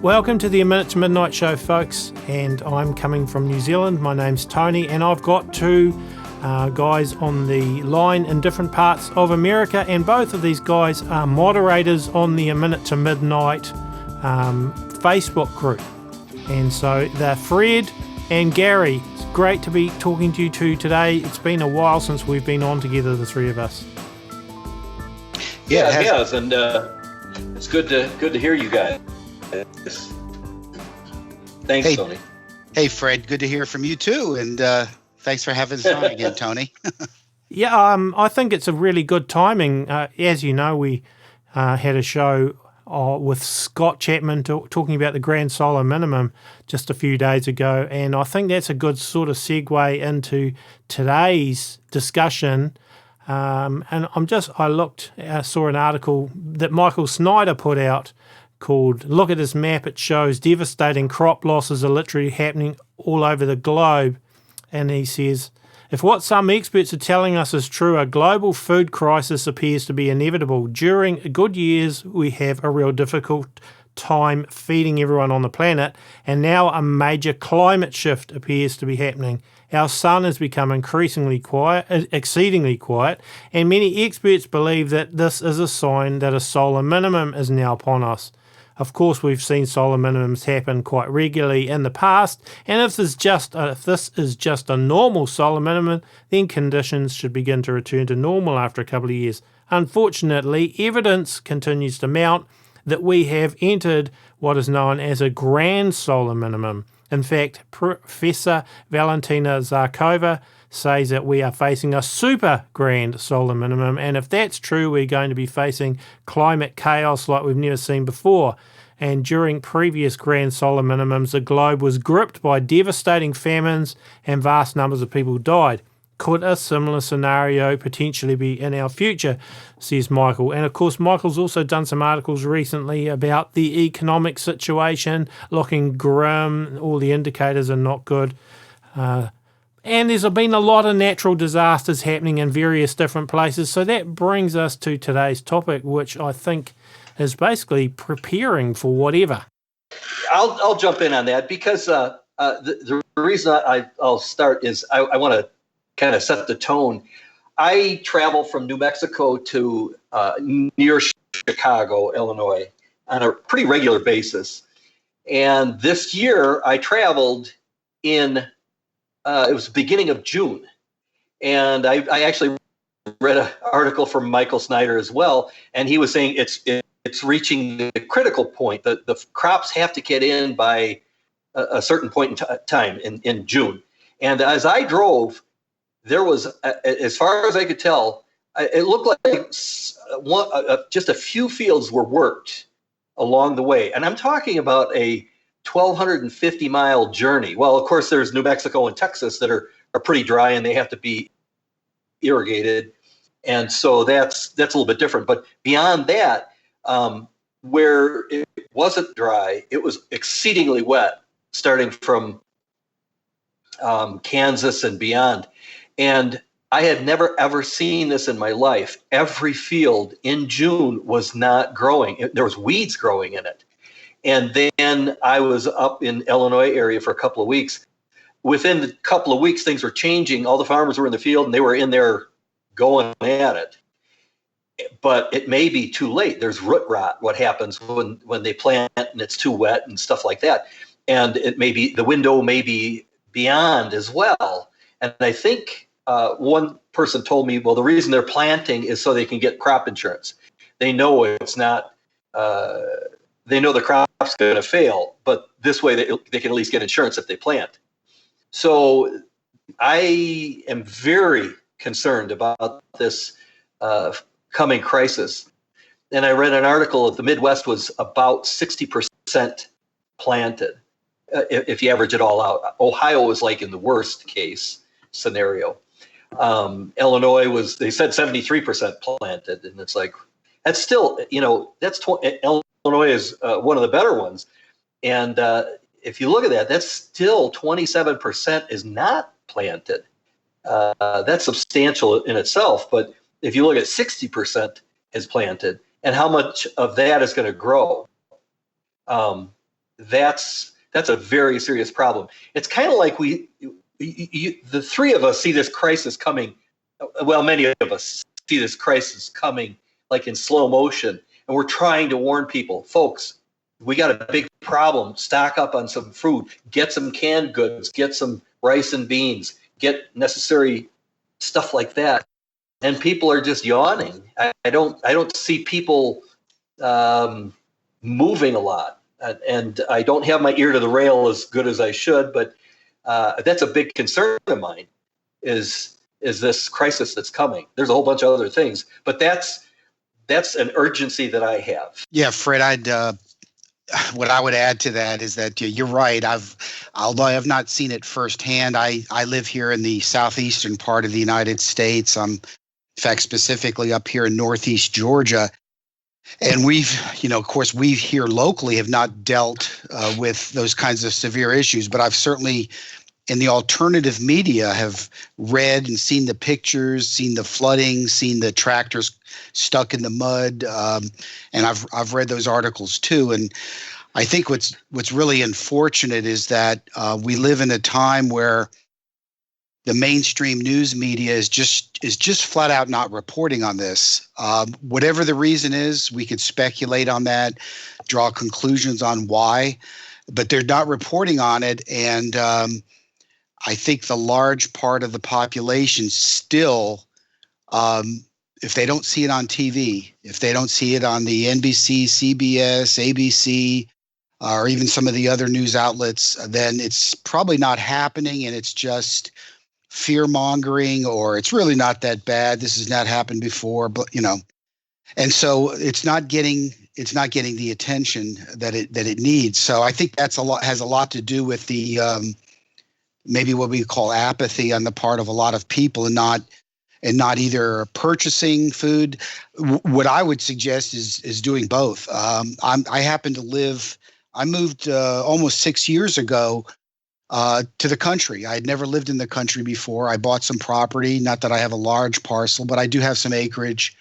Welcome to the A Minute to Midnight show, folks, and I'm coming from New Zealand. My name's Tony, and I've got two guys on the line in different parts of America, and both of these guys are moderators on the A Minute to Midnight Facebook group. And so they're Fred and Gary. It's great to be talking to you two today. It's been a while since we've been on together, the three of us. Yeah, it has, and it's good to hear you guys. Thanks, Tony. Hey, Fred. Good to hear from you too, and thanks for having us on again, Tony. Yeah, I think it's a really good timing. As you know, we had a show with Scott Chapman talking about the Grand Solar Minimum just a few days ago, and I think that's a good sort of segue into today's discussion. And I saw an article that Michael Snyder put out called "Look at this map, it shows devastating crop losses are literally happening all over the globe." And he says, if what some experts are telling us is true, a global food crisis appears to be inevitable. During good years, we have a real difficult time feeding everyone on the planet, and now a major climate shift appears to be happening. Our sun has become exceedingly quiet, and many experts believe that this is a sign that a solar minimum is now upon us. Of course, we've seen solar minimums happen quite regularly in the past, and if this is just a normal solar minimum, then conditions should begin to return to normal after a couple of years. Unfortunately, evidence continues to mount that we have entered what is known as a grand solar minimum. In fact, Professor Valentina Zarkova says that we are facing a super grand solar minimum, and if that's true, we're going to be facing climate chaos like we've never seen before. And during previous grand solar minimums, the globe was gripped by devastating famines and vast numbers of people died. Could a similar scenario potentially be in our future, says Michael. And of course, Michael's also done some articles recently about the economic situation, looking grim, all the indicators are not good. And there's been a lot of natural disasters happening in various different places. So that brings us to today's topic, which I think is basically preparing for whatever. I'll jump in on that because the reason I'll start is I want to kind of set the tone. I travel from New Mexico to near Chicago, Illinois, on a pretty regular basis. And this year I traveled in it was the beginning of June. And I actually read an article from Michael Snyder as well. And he was saying it's reaching the critical point. The crops have to get in by a certain point in time in June. And as I drove, there was, as far as I could tell, it looked like just a few fields were worked along the way. And I'm talking about a 1,250-mile journey. Well, of course, there's New Mexico and Texas that are pretty dry and they have to be irrigated. And so that's a little bit different. But beyond that, where it wasn't dry, it was exceedingly wet, starting from Kansas and beyond. And I had never, ever seen this in my life. Every field in June was not growing. There was weeds growing in it. And then I was up in Illinois area for a couple of weeks. Within a couple of weeks, things were changing. All the farmers were in the field and they were in there going at it. But it may be too late. There's root rot, what happens when they plant and it's too wet and stuff like that. And it may be, the window may be beyond as well. And I think one person told me, well, the reason they're planting is so they can get crop insurance. They know it's not, they know the crop's going to fail, but this way they can at least get insurance if they plant. So I am very concerned about this coming crisis. And I read an article that the Midwest was about 60% planted, if you average it all out. Ohio was like in the worst case scenario. Illinois was, they said 73% planted. And it's like, that's still, Illinois is one of the better ones. And if you look at that, that's still 27% is not planted. That's substantial in itself. But if you look at 60% is planted and how much of that is going to grow, that's a very serious problem. It's kind of like the three of us see this crisis coming. Well, many of us see this crisis coming like in slow motion, and we're trying to warn people, folks, we got a big problem. Stock up on some food, get some canned goods, get some rice and beans, get necessary stuff like that. And people are just yawning. I don't see people moving a lot, and I don't have my ear to the rail as good as I should. But that's a big concern of mine. Is this crisis that's coming? There's a whole bunch of other things, but that's an urgency that I have. Yeah, Fred, what I would add to that is that you're right. Although I have not seen it firsthand, I live here in the southeastern part of the United States. In fact, specifically up here in Northeast Georgia. And of course, we here locally have not dealt with those kinds of severe issues, but I've certainly in the alternative media have read and seen the pictures, seen the flooding, seen the tractors stuck in the mud, and I've read those articles too. And I think what's really unfortunate is that we live in a time where the mainstream news media is just flat out not reporting on this. Whatever the reason is, we could speculate on that, draw conclusions on why, but they're not reporting on it. And I think the large part of the population still, if they don't see it on TV, if they don't see it on the NBC, CBS, ABC, or even some of the other news outlets, then it's probably not happening, and it's just fear mongering, or it's really not that bad. This has not happened before, but and so it's not getting the attention that it needs. So I think has a lot to do with the maybe what we call apathy on the part of a lot of people, and not either purchasing food. What I would suggest is doing both. I moved almost 6 years ago to the country. I had never lived in the country before. I bought some property, not that I have a large parcel, but I do have some acreage.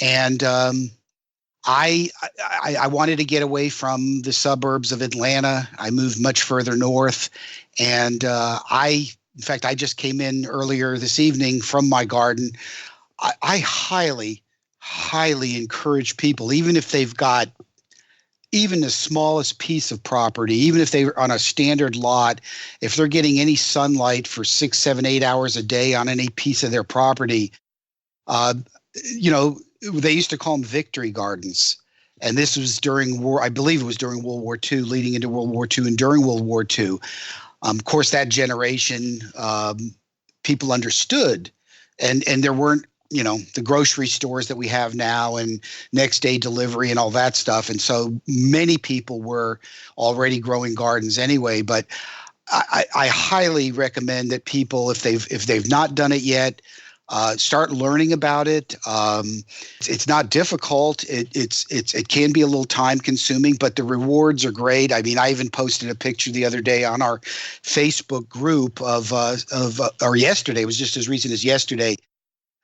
And I wanted to get away from the suburbs of Atlanta. I moved much further north. And in fact, I just came in earlier this evening from my garden. I highly, highly encourage people, even if they've got even the smallest piece of property, even if they're on a standard lot, if they're getting any sunlight for 6, 7, 8 hours a day on any piece of their property, they used to call them victory gardens. And this was during war. I believe it was during World War II, leading into World War II, and during World War II. Of course, that generation, people understood, and there weren't, the grocery stores that we have now and next day delivery and all that stuff. And so many people were already growing gardens anyway. But I highly recommend that people, if they've not done it yet, start learning about it. It's not difficult. It can be a little time consuming, but the rewards are great. I mean, I even posted a picture the other day on our Facebook group or yesterday. It was just as recent as yesterday.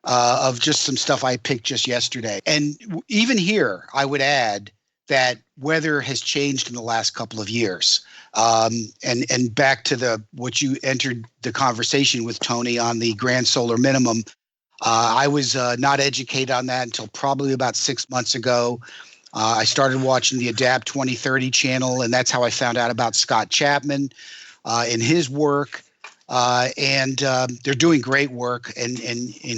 Of just some stuff I picked just yesterday. And even here, I would add that weather has changed in the last couple of years. And back to what you entered the conversation with, Tony, on the grand solar minimum. I was not educated on that until probably about 6 months ago. I started watching the Adapt 2030 channel, and that's how I found out about Scott Chapman and his work. And they're doing great work, and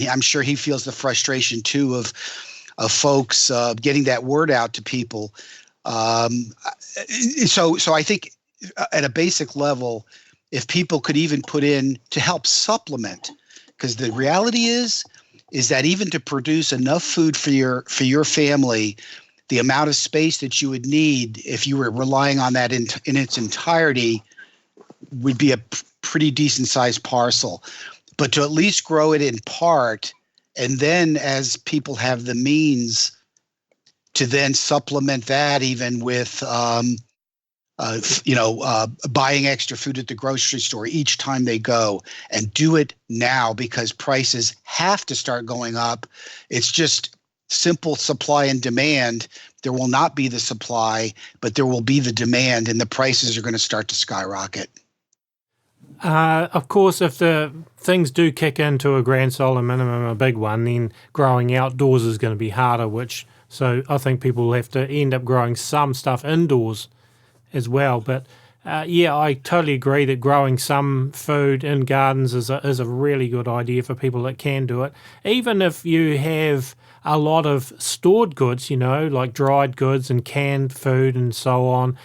I'm sure he feels the frustration too of folks getting that word out to people. So I think at a basic level, if people could even put in to help supplement, because the reality is that even to produce enough food for your family, the amount of space that you would need if you were relying on that in its entirety would be a pretty decent sized parcel. But to at least grow it in part, and then as people have the means to then supplement that even with buying extra food at the grocery store each time they go, and do it now because prices have to start going up. It's just simple supply and demand. There will not be the supply, but there will be the demand, and the prices are going to start to skyrocket. Of course, if the things do kick into a grand solar minimum, a big one, then growing outdoors is going to be harder, so I think people will have to end up growing some stuff indoors as well. But yeah, I totally agree that growing some food in gardens is a really good idea for people that can do it. Even if you have a lot of stored goods, like dried goods and canned food and so on,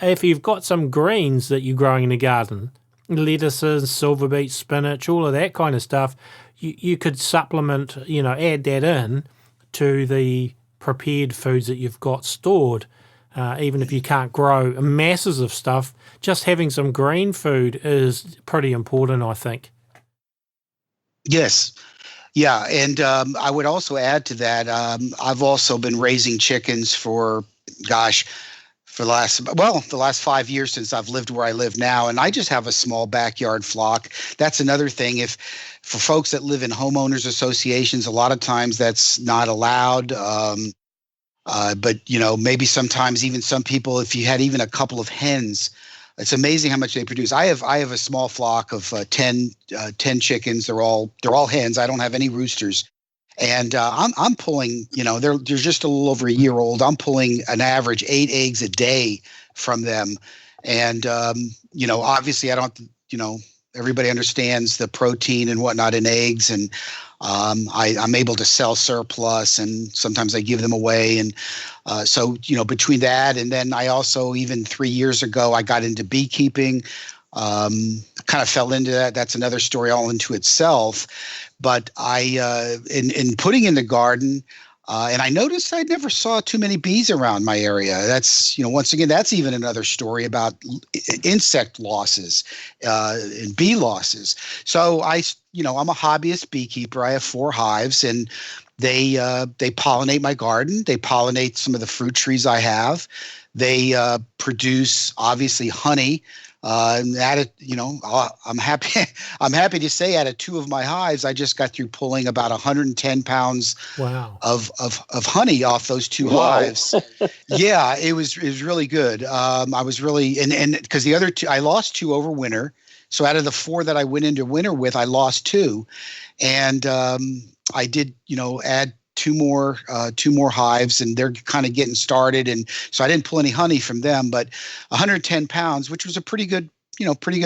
if you've got some greens that you're growing in the garden, lettuces, silver beet, spinach, all of that kind of stuff, you could supplement, add that in to the prepared foods that you've got stored. Even if you can't grow masses of stuff, just having some green food is pretty important, I think. Yes. Yeah. And I would also add to that, I've also been raising chickens for the last 5 years since I've lived where I live now. And I just have a small backyard flock. That's another thing. For folks that live in homeowners associations, a lot of times that's not allowed. But maybe sometimes even some people, if you had even a couple of hens, it's amazing how much they produce. I have a small flock of 10 chickens. They're all hens. I don't have any roosters. And I'm pulling, they're just a little over a year old. I'm pulling an average 8 eggs a day from them. And, obviously I don't, everybody understands the protein and whatnot in eggs. And I'm able to sell surplus, and sometimes I give them away. And so, between that, and then I also, even 3 years ago, I got into beekeeping, kind of fell into that. That's another story all into itself. But I, in putting in the garden, and I noticed I never saw too many bees around my area. That's, once again, that's even another story about insect losses and bee losses. So I'm a hobbyist beekeeper. I have 4 hives, and they pollinate my garden. They pollinate some of the fruit trees I have. They produce, obviously, honey. I'm happy. I'm happy to say, out of 2 of my hives, I just got through pulling about 110 pounds Wow. of honey off those 2 hives. Yeah, it was really good. I was really, and because the other 2, I lost 2 over winter. So out of the 4 that I went into winter with, I lost 2, and I did, add 2 more hives, and they're kind of getting started. And so I didn't pull any honey from them, but 110 pounds, which was a pretty good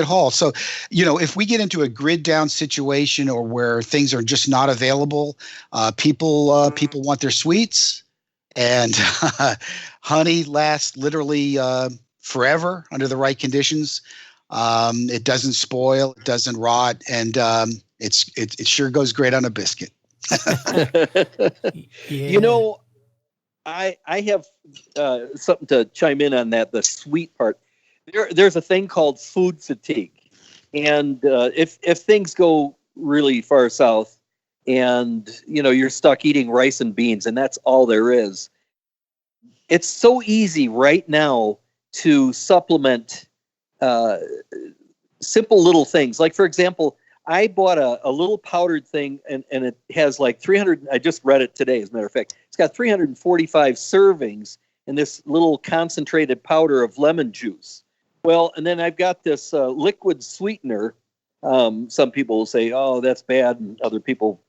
haul. So, if we get into a grid down situation, or where things are just not available, people want their sweets, and honey lasts literally forever under the right conditions. It doesn't spoil, it doesn't rot, and it sure goes great on a biscuit. Yeah. I have something to chime in on that, the sweet part. There's a thing called food fatigue. And if things go really far south, and you're stuck eating rice and beans, and that's all there is, it's so easy right now to supplement simple little things. Like, for example, I bought a little powdered thing, and it has like 300. I just read it today, as a matter of fact. It's got 345 servings in this little concentrated powder of lemon juice. Well, and then I've got this liquid sweetener. Some people will say, "Oh, that's bad," and other people,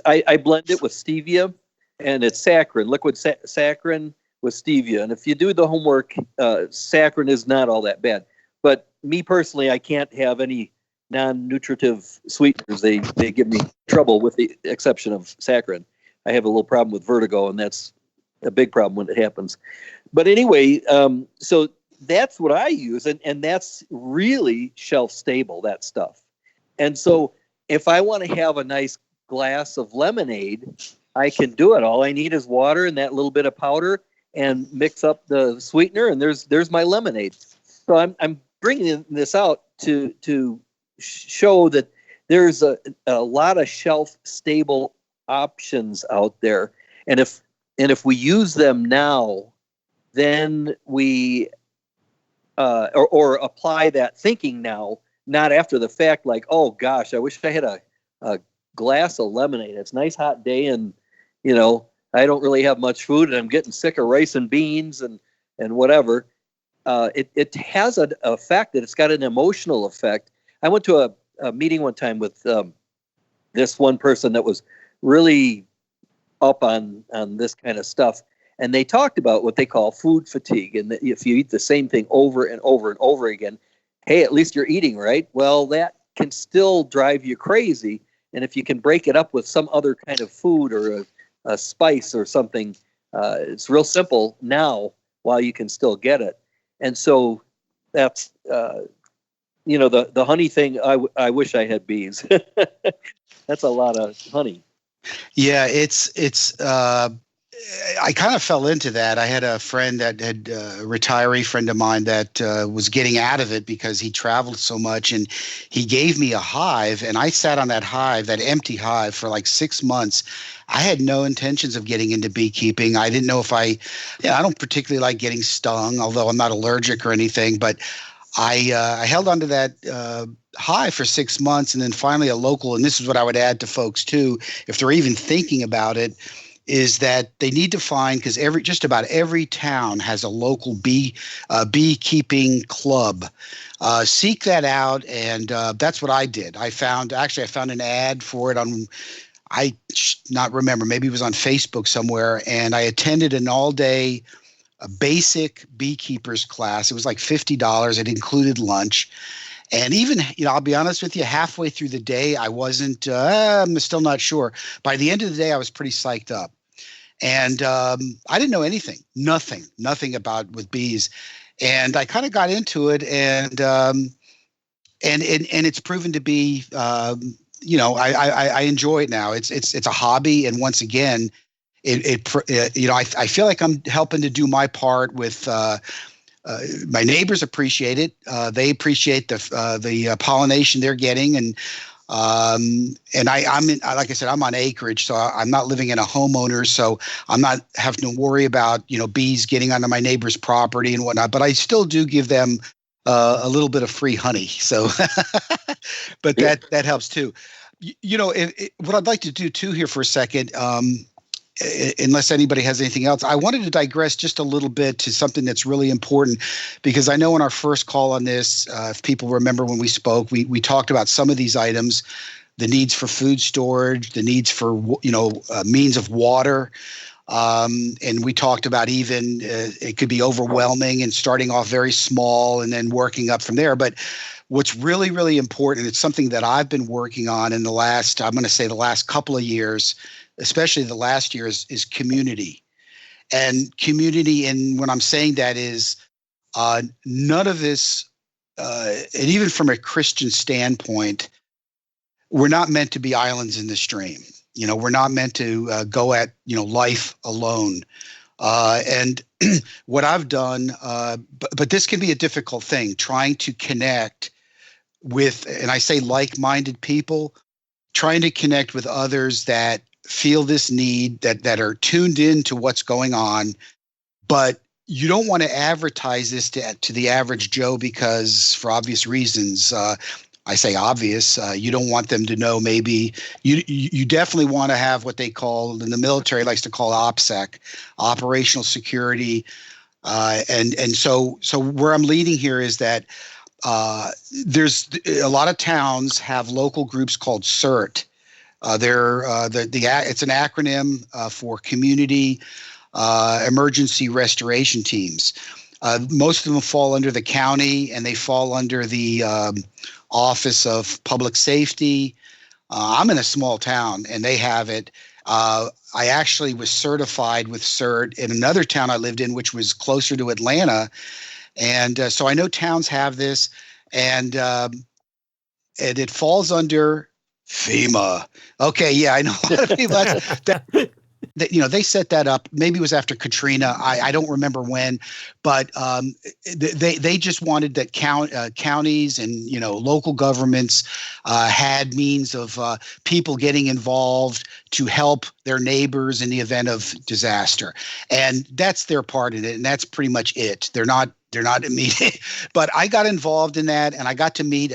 I blend it with stevia, and it's saccharin, liquid saccharin with stevia. And if you do the homework, saccharin is not all that bad. But me personally, I can't have any non-nutritive sweeteners. They give me trouble, with the exception of saccharin. I have a little problem with vertigo, and that's a big problem when it happens. But anyway, so that's what I use, and that's really shelf stable, that stuff. And so if I want to have a nice glass of lemonade, I can do it. All I need is water and that little bit of powder, and mix up the sweetener, and there's my lemonade. So I'm bringing this out to show that there's a lot of shelf stable options out there, and if we use them now, then we or apply that thinking now, not after the fact, like, oh gosh, I wish I had a glass of lemonade. It's a nice hot day, and I don't really have much food and I'm getting sick of rice and beans and whatever. It has an effect that it's got an emotional effect. I went to a meeting one time with this one person that was really up on this kind of stuff. And they talked about what they call food fatigue. And that if you eat the same thing over and over and over again, hey, at least you're eating right. Well, that can still drive you crazy. And if you can break it up with some other kind of food or a spice or something, it's real simple now while you can still get it. And so that's, the honey thing, I wish I had bees. That's a lot of honey. Yeah, it's I kind of fell into that. I had a friend that had a retiree friend of mine that was getting out of it because he traveled so much, and he gave me a hive, and I sat on that hive, that empty hive, for like 6 months. I had no intentions of getting into beekeeping. I didn't know if I don't particularly like getting stung, although I'm not allergic or anything, but I held onto that hive for 6 months, and then finally a local, and this is what I would add to folks too, if they're even thinking about it, is that they need to find, because just about every town has a local beekeeping club. Seek that out, and that's what I did. I found an ad for it on, I not remember, maybe it was on Facebook somewhere, and I attended an all-day basic beekeepers class. It was like $50. It included lunch. And even, I'll be honest with you, halfway through the day, I wasn't, I'm still not sure. By the end of the day, I was pretty psyched up. And I didn't know nothing about with bees. And I kind of got into it, and it's proven to be, I enjoy it now. It's a hobby. And once again, I feel like I'm helping to do my part with, my neighbors appreciate it. They appreciate the pollination they're getting, and I'm like I said, I'm on acreage, so I'm not living in a homeowner, so I'm not having to worry about bees getting onto my neighbor's property and whatnot. But I still do give them a little bit of free honey. So, but that helps too. What I'd like to do too here for a second. Unless anybody has anything else, I wanted to digress just a little bit to something that's really important, because I know in our first call on this, if people remember when we spoke, we talked about some of these items, the needs for food storage, the needs for, means of water. And we talked about even it could be overwhelming and starting off very small and then working up from there. But what's really, really important, it's something that I've been working on in the last couple of years, especially the last year, is community. And community, and when I'm saying that is none of this, and even from a Christian standpoint, we're not meant to be islands in the stream. We're not meant to go at, life alone. And what I've done, but this can be a difficult thing, trying to connect with, and I say like-minded people, trying to connect with others that feel this need, that are tuned in to what's going on, but you don't want to advertise this to the average Joe, because for obvious reasons, I say obvious, you don't want them to know. Maybe you definitely want to have what they call, in the military likes to call OPSEC, operational security. And so where I'm leading here is that there's a lot of towns have local groups called CERT. It's an acronym for Community Emergency Restoration Teams. Most of them fall under the county, and they fall under the Office of Public Safety. I'm in a small town, and they have it. I actually was certified with CERT in another town I lived in, which was closer to Atlanta, and so I know towns have this, and it falls under FEMA. Okay, yeah, I know a lot of people. They set that up. Maybe it was after Katrina. I don't remember when, but they just wanted that counties and local governments had means of people getting involved to help their neighbors in the event of disaster, and that's their part in it, and that's pretty much it. They're not immediate, but I got involved in that, and I got to meet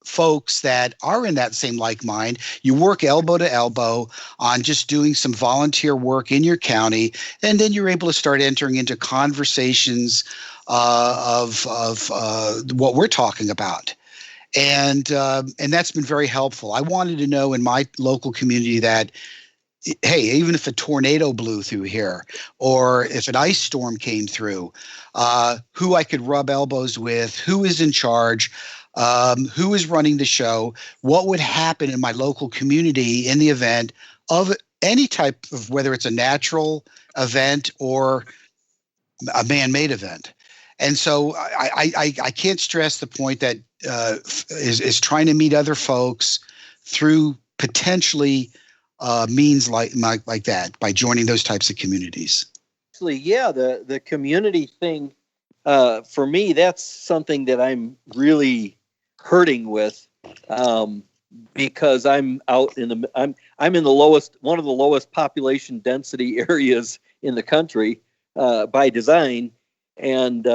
folks that are in that same like mind. You work elbow to elbow on just doing some volunteer work in your county, and then you're able to start entering into conversations of what we're talking about. And that's been very helpful. I wanted to know in my local community that, hey, even if a tornado blew through here or if an ice storm came through, who I could rub elbows with, who is in charge, who is running the show, what would happen in my local community in the event of any type of, whether it's a natural event or a man-made event. And so I can't stress the point that is trying to meet other folks through potentially means like that by joining those types of communities. Actually, yeah, the community thing for me, that's something that I'm really hurting with because I'm out in the I'm in the lowest, one of the lowest population density areas in the country by design, and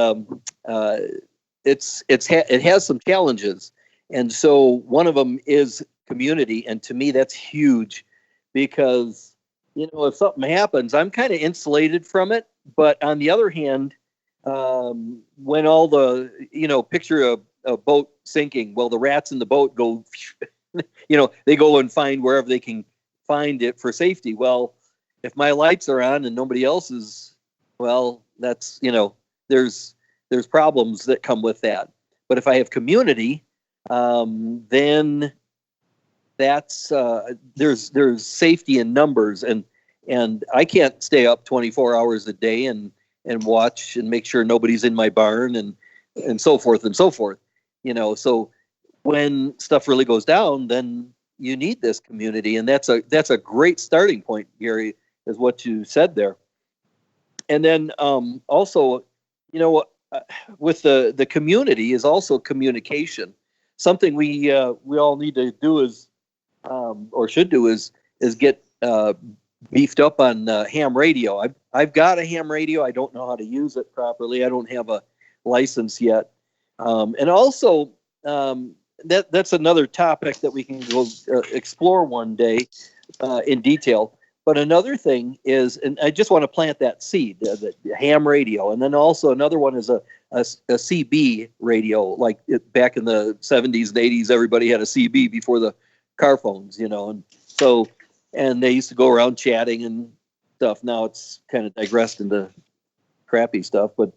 it has some challenges, and so one of them is community, and to me that's huge because if something happens, I'm kind of insulated from it. But on the other hand, when all the picture a boat sinking, well, the rats in the boat go, they go and find wherever they can find it for safety. Well, if my lights are on and nobody else is, well, that's there's problems that come with that. But if I have community, then that's there's safety in numbers, and I can't stay up 24 hours a day and watch and make sure nobody's in my barn and so forth and so forth. So when stuff really goes down, then you need this community, and that's a great starting point, Gary, is what you said there. And then also, with the community is also communication. Something we all need to do is, or should do is get beefed up on ham radio. I've got a ham radio. I don't know how to use it properly. I don't have a license yet. And also, that's another topic that we can go explore one day in detail. But another thing is, and I just want to plant that seed, the ham radio. And then also another one is a CB radio. Like back in the 70s and 80s, everybody had a CB before the car phones, and so, and they used to go around chatting and stuff. Now it's kind of digressed into crappy stuff. But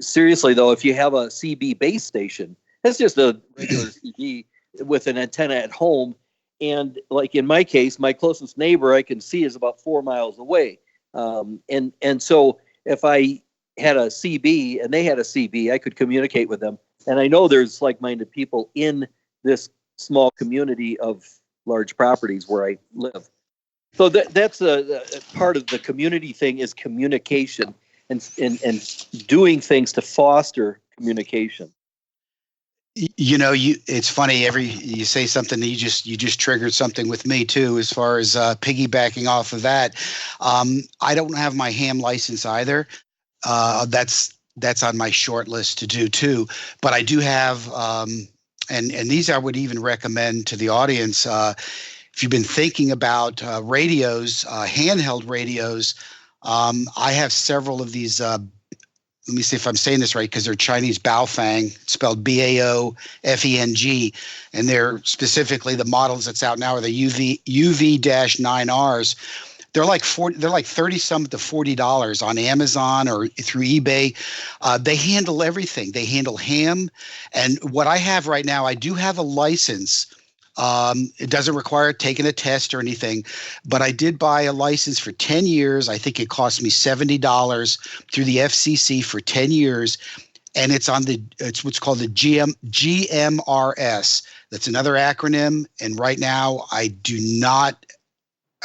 seriously, though, if you have a CB base station, that's just a regular CB with an antenna at home. And like in my case, my closest neighbor I can see is about 4 miles away. And so if I had a CB and they had a CB, I could communicate with them. And I know there's like-minded people in this small community of large properties where I live. So that's a part of the community thing is communication and doing things to foster communication. It's funny. You say something, you just triggered something with me too, as far as piggybacking off of that. I don't have my ham license either. That's on my short list to do too. But I do have, and these I would even recommend to the audience. If you've been thinking about radios, handheld radios, I have several of these. Let me see if I'm saying this right, because they're Chinese Baofeng, spelled BAOFENG, and they're specifically the models that's out now are the UV-9Rs. They're like 30 some to $40 on Amazon or through eBay. They handle everything. They handle ham, and what I have right now, I do have a license. It doesn't require taking a test or anything, but I did buy a license for 10 years. I think it cost me $70 through the FCC for 10 years. And it's what's called the GMRS. That's another acronym. And right now I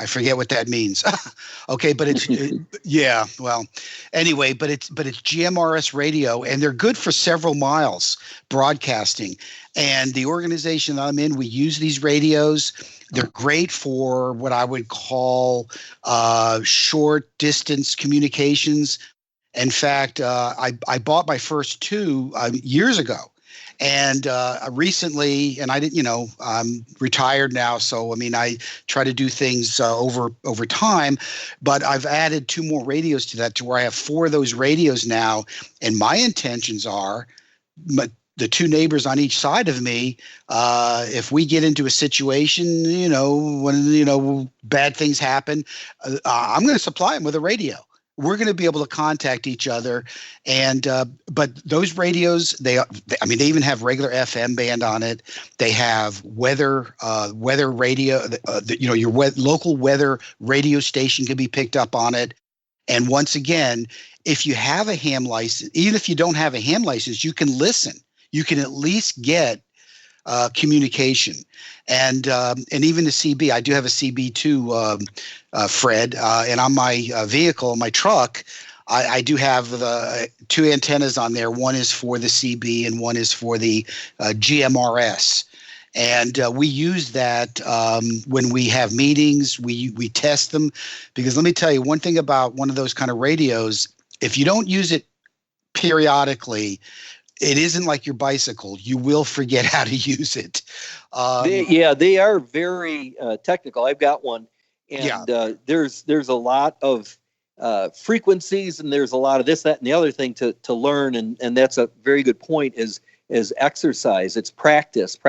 forget what that means. Okay. But it's, yeah, well, anyway, but it's GMRS radio, and they're good for several miles broadcasting. And the organization that I'm in, we use these radios. They're great for what I would call short distance communications. In fact, I bought my first two years ago, And recently, and I didn't, I'm retired now, so I mean, I try to do things over time. But I've added 2 more radios to that, to where I have 4 of those radios now. And my intentions are, the 2 neighbors on each side of me, if we get into a situation, when bad things happen, I'm going to supply them with a radio. We're going to be able to contact each other. And but those radios, they even have regular FM band on it. They have weather radio. Your local weather radio station can be picked up on it. And once again, if you have a ham license, even if you don't have a ham license, you can listen. You can at least get communication, and even the CB. I do have a CB too, Fred, and on my vehicle, my truck, I do have the 2 antennas on there. One is for the CB, and one is for the GMRS. And we use that when we have meetings. We test them, because let me tell you one thing about one of those kind of radios. If you don't use it periodically, it isn't like your bicycle. You will forget how to use it. They are very technical. I've got one, and there's a lot of frequencies, and there's a lot of this, that, and the other thing to learn. And that's a very good point. Is exercise. It's practice,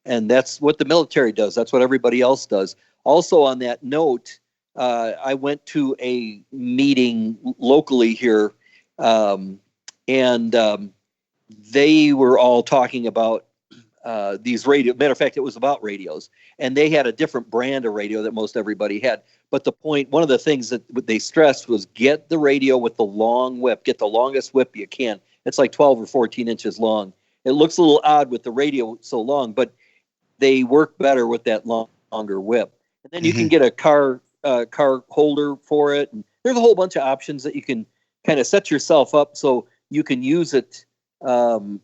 and that's what the military does. That's what everybody else does. Also, on that note, I went to a meeting locally here. And they were all talking about these radio. Matter of fact, it was about radios, and they had a different brand of radio that most everybody had. But one of the things that they stressed was, get the radio with the long whip, get the longest whip you can. It's like 12 or 14 inches long. It looks a little odd with the radio so long, but they work better with that longer whip. And then you can get a car holder for it. And there's a whole bunch of options that you can kind of set yourself up so you can use it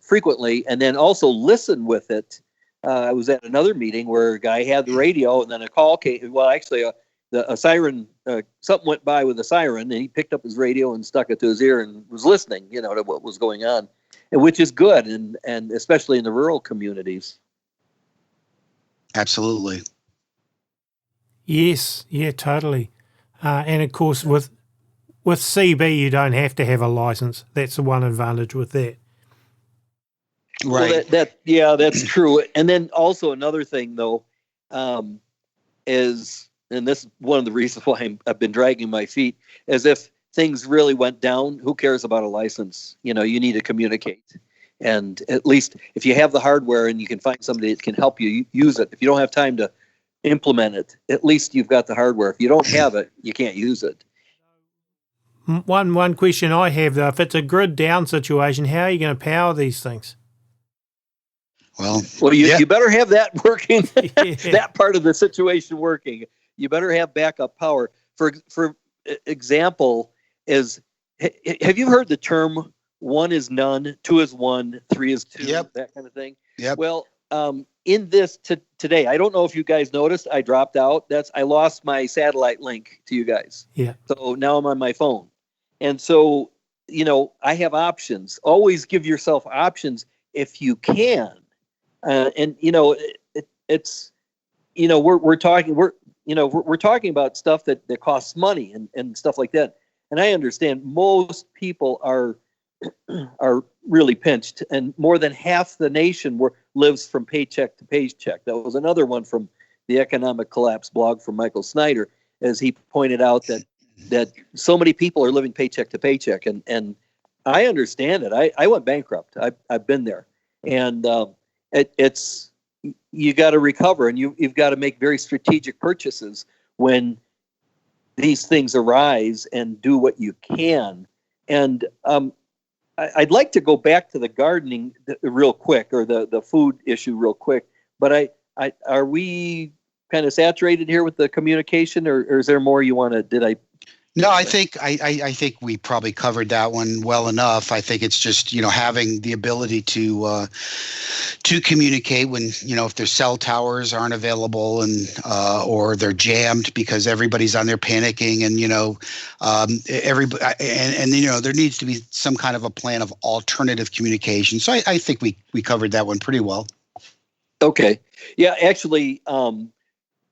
frequently, and then also listen with it. I was at another meeting where a guy had the radio, and then a call came. Well, actually, a siren, something went by with a siren, and he picked up his radio and stuck it to his ear and was listening, to what was going on, and which is good, and especially in the rural communities. Absolutely. Yes, yeah, totally. And of course, with CB, you don't have to have a license. That's the one advantage with that. Right. Well, that's true. And then also another thing, though, is, and this is one of the reasons why I've been dragging my feet, is if things really went down, who cares about a license? You need to communicate. And at least if you have the hardware and you can find somebody that can help you use it, if you don't have time to implement it, at least you've got the hardware. If you don't have it, you can't use it. One question I have, though, if it's a grid down situation, how are you going to power these things? Well, you better have that working, that part of the situation working. You better have backup power. For example, have you heard the term 1 is none, 2 is 1, 3 is 2, that kind of thing? Yep. Well, in this today, I don't know if you guys noticed, I dropped out. I lost my satellite link to you guys. Yeah. So now I'm on my phone. And so, I have options. Always give yourself options if you can. And it's we're talking about stuff that costs money and stuff like that. And I understand most people are really pinched, and more than half the nation lives from paycheck to paycheck. That was another one from the Economic Collapse blog from Michael Snyder, as he pointed out that so many people are living paycheck to paycheck, and I understand it. I went bankrupt. I've been there, and it's you got to recover, and you've got to make very strategic purchases when these things arise, and do what you can. And I'd like to go back to the gardening real quick, or the food issue real quick. But are we kind of saturated here with the communication, or is there more you want to? No, I think we probably covered that one well enough. I think it's just having the ability to communicate when if their cell towers aren't available and or they're jammed because everybody's on there panicking and everybody and there needs to be some kind of a plan of alternative communication. So I think we covered that one pretty well. Okay, yeah, actually.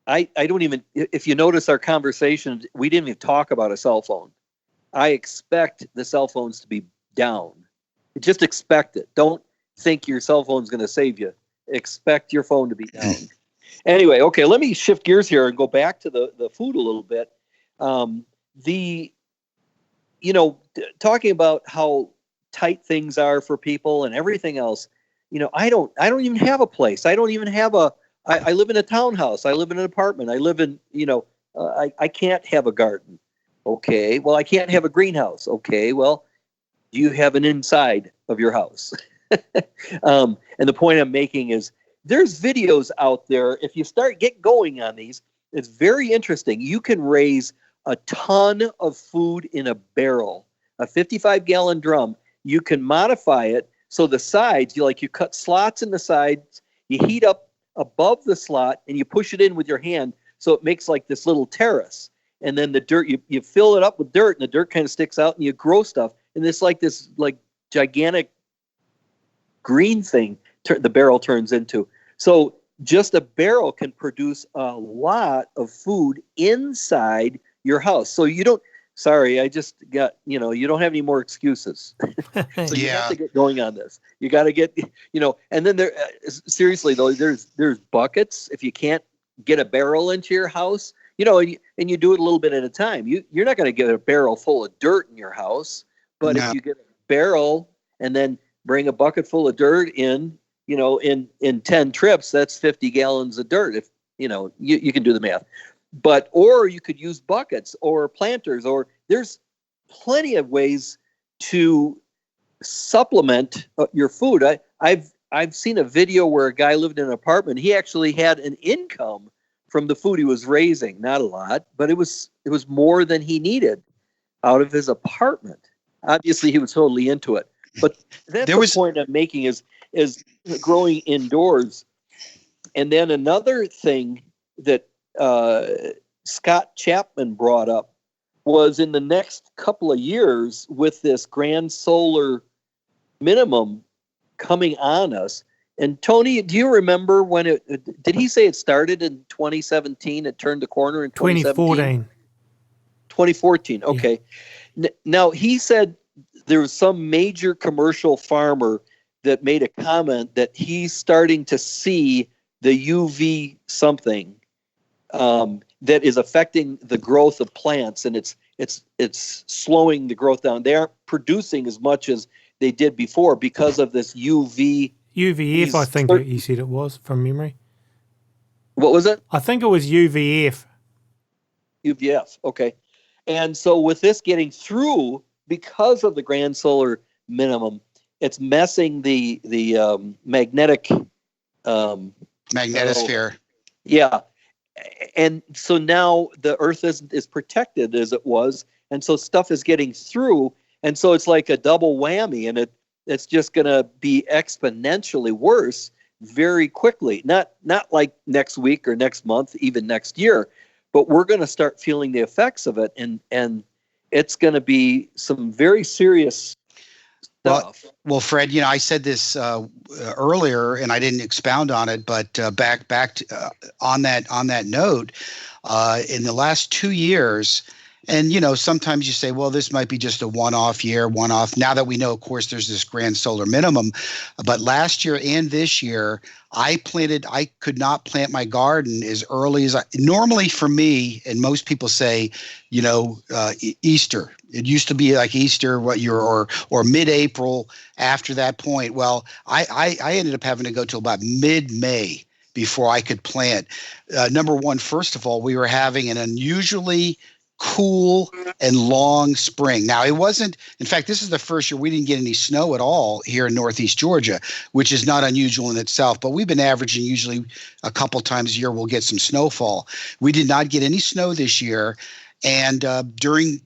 I don't even, if you notice our conversation, we didn't even talk about a cell phone. I expect the cell phones to be down. Just expect it. Don't think your cell phone's going to save you. Expect your phone to be down. Anyway, okay, let me shift gears here and go back to the food a little bit. Talking about how tight things are for people and everything else, I don't even have a place. I don't even have I live in a townhouse. I live in an apartment. I live in, I can't have a garden. Okay. Well, I can't have a greenhouse. Okay. Well, do you have an inside of your house? And the point I'm making is there's videos out there. If you get going on these, it's very interesting. You can raise a ton of food in a barrel, a 55-gallon drum. You can modify it. So the sides, you cut slots in the sides, you heat up above the slot and you push it in with your hand so it makes like this little terrace, and then the dirt you fill it up with dirt and the dirt kind of sticks out and you grow stuff, and this gigantic green thing the barrel turns into. So just a barrel can produce a lot of food inside your house. So you don't I just got, you don't have any more excuses. So you have to get going on this. You got to get, and then seriously though, there's buckets. If you can't get a barrel into your house, and you do it a little bit at a time. You're not going to get a barrel full of dirt in your house, but if you get a barrel and then bring a bucket full of dirt in, in 10 trips, that's 50 gallons of dirt. If, you can do the math. Or you could use buckets or planters, or there's plenty of ways to supplement your food. I've seen a video where a guy lived in an apartment. He actually had an income from the food he was raising. Not a lot, but it was more than he needed out of his apartment. Obviously, he was totally into it. But that's the point I'm making is growing indoors. And then another thing that Scott Chapman brought up was in the next couple of years with this grand solar minimum coming on us. And Tony, do you remember when did he say it started in 2017? It turned the corner in 2017? 2014. Okay. Yeah. Now he said there was some major commercial farmer that made a comment that he's starting to see the UV something that is affecting the growth of plants, and it's slowing the growth down. They aren't producing as much as they did before because of this UVF. I think he said it was from memory. What was it? I think it was UVF. UVF. Okay. And so with this getting through because of the grand solar minimum, it's messing the magnetic magnetosphere. Yeah. And so now the Earth is protected as it was, and so stuff is getting through, and so it's like a double whammy, and it's just going to be exponentially worse very quickly. Not like next week or next month, even next year, but we're going to start feeling the effects of it, and it's going to be some very serious stuff. Well, Fred, I said this earlier, and I didn't expound on it, but back to, on that note, in the last 2 years, and sometimes you say, well, this might be just a one-off year, one-off. Now that we know, of course, there's this grand solar minimum, but last year and this year, I could not plant my garden as early as normally for me, and most people say, Easter. It used to be like Easter, or mid-April. After that point, well, I ended up having to go till about mid-May before I could plant. Number one, first of all, we were having an unusually cool and long spring. Now, it wasn't, in fact, this is the first year we didn't get any snow at all here in Northeast Georgia, which is not unusual in itself, but we've been averaging usually a couple times a year we'll get some snowfall. We did not get any snow this year. And during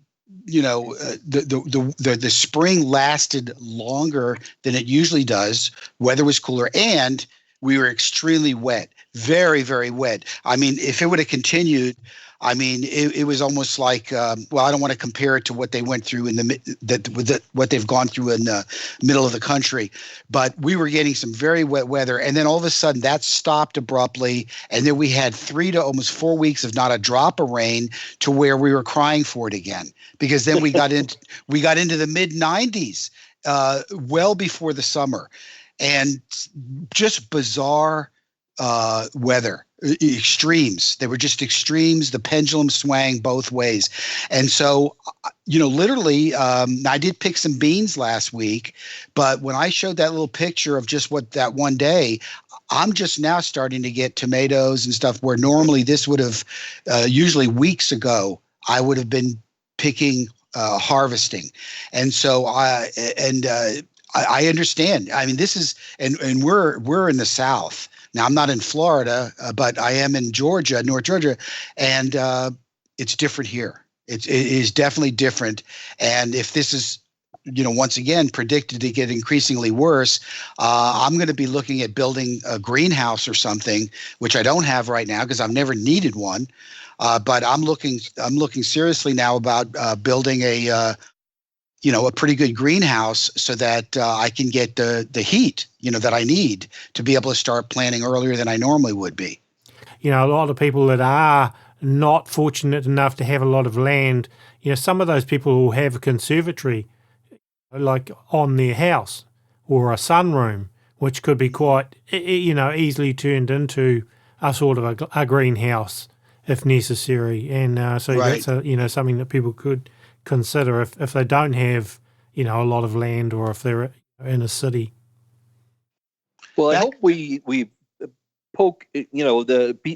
the spring lasted longer than it usually does. Weather was cooler, and we were extremely wet, very, very wet. I mean, if it would have continued, I mean, it was almost like, well, I don't want to compare it to what they went through what they've gone through in the middle of the country, but we were getting some very wet weather, and then all of a sudden that stopped abruptly, and then we had 3 to almost 4 weeks of not a drop of rain, to where we were crying for it again, because then we got into the mid 90s, well before the summer, and just bizarre weather. Extremes. They were just extremes. The pendulum swang both ways. And so, literally, I did pick some beans last week, but when I showed that little picture of just what that one day, I'm just now starting to get tomatoes and stuff where normally this would have, usually weeks ago, I would have been picking, harvesting. And so I understand. I mean, this is, and we're in the South. Now, I'm not in Florida, but I am in Georgia, North Georgia, and it's different here. It is definitely different. And if this is, once again, predicted to get increasingly worse, I'm going to be looking at building a greenhouse or something, which I don't have right now because I've never needed one. But I'm looking seriously now about building a pretty good greenhouse so that I can get the heat, that I need to be able to start planting earlier than I normally would be. A lot of people that are not fortunate enough to have a lot of land, some of those people will have a conservatory like on their house or a sunroom, which could be quite, easily turned into a sort of a greenhouse if necessary. And so Right. That's something that people could consider if they don't have a lot of land, or if they're in a city. Well, I hope we poke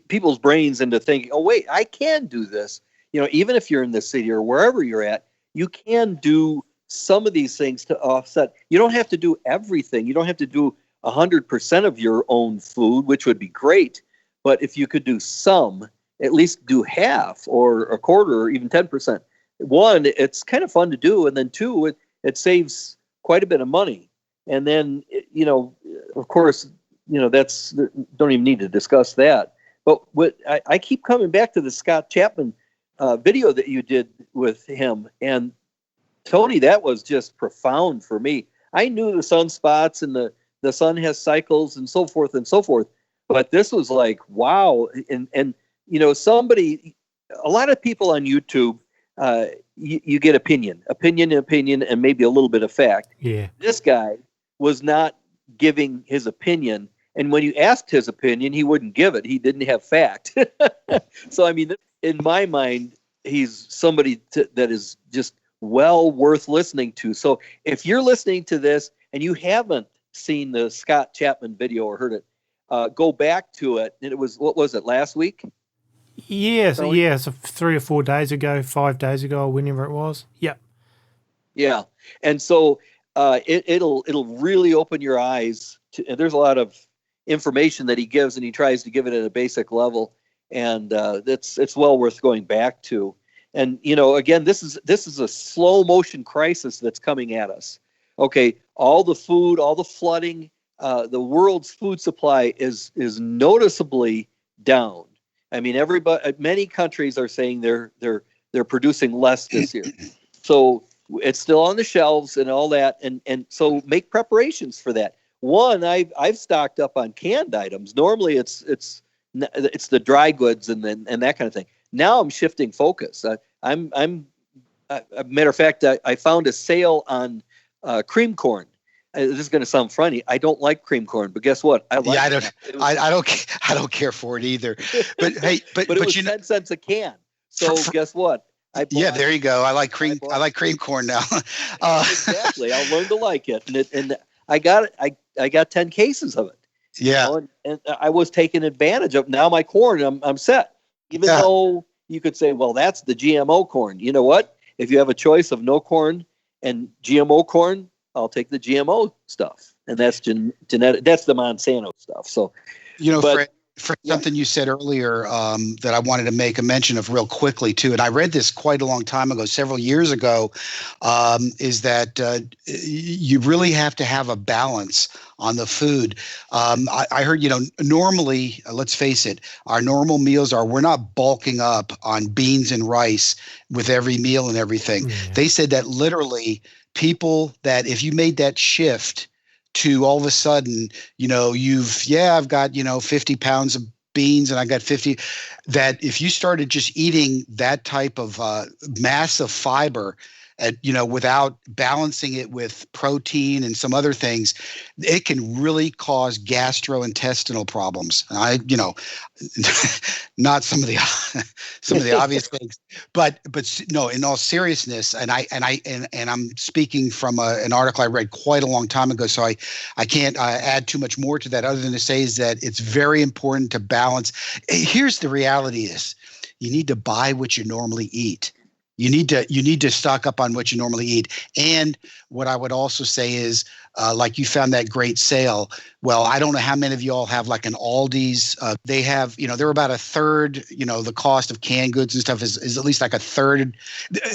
people's brains into thinking, oh wait, I can do this. Even if you're in the city or wherever you're at, you can do some of these things to offset. You don't have to do everything. You don't have to do 100% of your own food, which would be great. But if you could do some, at least do half or a quarter or even 10%. One, it's kind of fun to do, and then two, it saves quite a bit of money. And then, of course, that's, don't even need to discuss that. But I keep coming back to the Scott Chapman video that you did with him, and Tony, that was just profound for me. I knew the sunspots and the sun has cycles and so forth, but this was like, wow. And a lot of people on YouTube, you get opinion, and maybe a little bit of fact. Yeah. This guy was not giving his opinion, and when you asked his opinion, he wouldn't give it. He didn't have fact. So, I mean, in my mind, he's somebody that is just well worth listening to. So, if you're listening to this and you haven't seen the Scott Chapman video or heard it, go back to it. And it was, what was it, last week? Yes, so 3 or 4 days ago, 5 days ago, or whenever it was. Yep. Yeah, and so it'll really open your eyes. And there's a lot of information that he gives, and he tries to give it at a basic level, and it's well worth going back to. And again, this is a slow motion crisis that's coming at us. Okay, all the food, all the flooding, the world's food supply is noticeably down. I mean, many countries are saying they're producing less this year. So it's still on the shelves and all that, and so make preparations for that. One, I've stocked up on canned items. Normally it's the dry goods and that kind of thing. Now I'm shifting focus. Matter of fact, I found a sale on cream corn. This is going to sound funny. I don't like cream corn, but guess what? I don't care for it either. But hey, but it was 10 cents a can. So guess what? There you go. I like cream corn now. Exactly. I'll learn to like it, and I got 10 cases of it. Yeah, and I was taking advantage of. Now my corn, I'm set. Even though you could say, well, that's the GMO corn. You know what? If you have a choice of no corn and GMO corn, I'll take the GMO stuff, and that's genetic. That's the Monsanto stuff. So, For something you said earlier that I wanted to make a mention of real quickly too, and I read this quite a long time ago, several years ago, is that you really have to have a balance on the food. I heard, normally, let's face it, our normal meals we're not bulking up on beans and rice with every meal and everything. Yeah. They said that literally people that if you made that shift to all of a sudden, I've got, 50 pounds of beans and I got 50, that if you started just eating that type of massive fiber without balancing it with protein and some other things, it can really cause gastrointestinal problems. And not some of the obvious things, but no, in all seriousness, and I'm speaking from an article I read quite a long time ago, so I can't add too much more to that other than to say is that it's very important to balance. Here's the reality is you need to buy what you normally eat. You need to stock up on what you normally eat. And what I would also say is, like you found that great sale. Well, I don't know how many of you all have like an Aldi's. They have, they're about a third, the cost of canned goods and stuff is at least like a third.